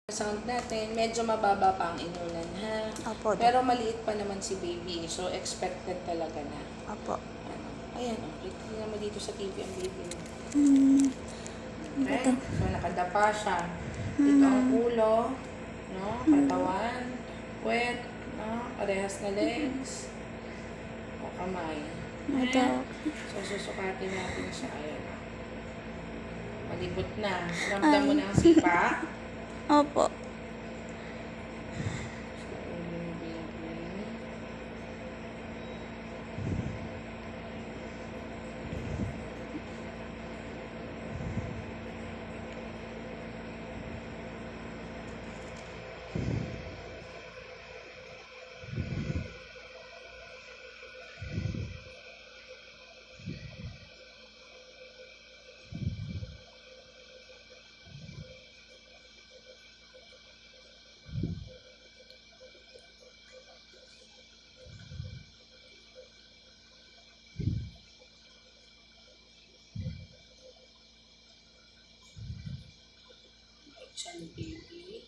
Sound natin, medyo mababa pa ang inunan, ha? Opo, Dok. Pero maliit pa naman si baby, so expected talaga na. Opo. Ano, ayan, okay. Tingnan mo dito sa TV ang baby mo. Ito. Okay? So, nakadapa siya. Ito ang ulo, no? Katawan, puwet, no? Parehas na legs, o kamay. Ito. So, susukatin natin siya. Ayan. Malibot na. Ramdam mo na ang sipa. Opo. Siya ni baby.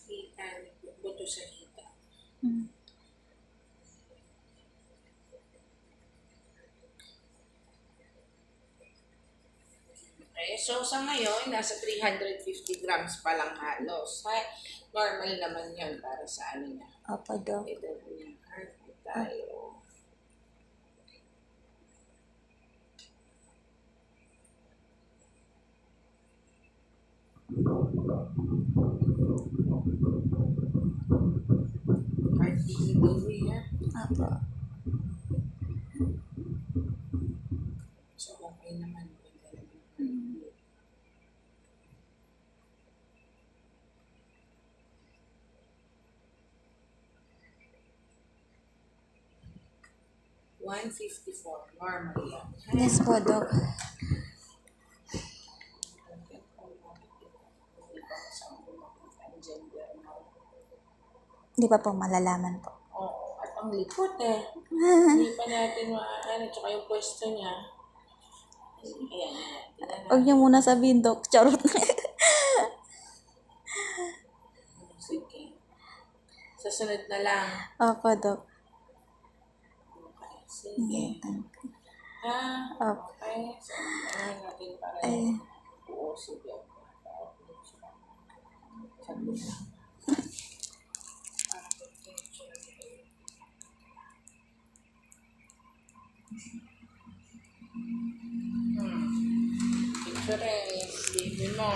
Hitan, buto sa hita. Okay, so sa ngayon, nasa 350 grams pa lang halos. Ha? Normal naman yun para sa ano niya. Opo, Dok. Edad niya. Heart tayo. Heartbeat ni baby, ha? Opo. So, okay naman. $154, normal yan. Yes po, Dok. Di pa po malalaman po. Oo, at ang likot eh. Hindi pa natin maano, tsaka yung pwesto niya. Ayan, ayan. Huwag niyo muna sabihin, Dok. Charot. Sige. Susunod na lang. Opo, Dok. Okay, sige. Ha? Opo. Okay. So, ano natin para Ay. oo, sige. Sabi lang. Picture eh, baby mo.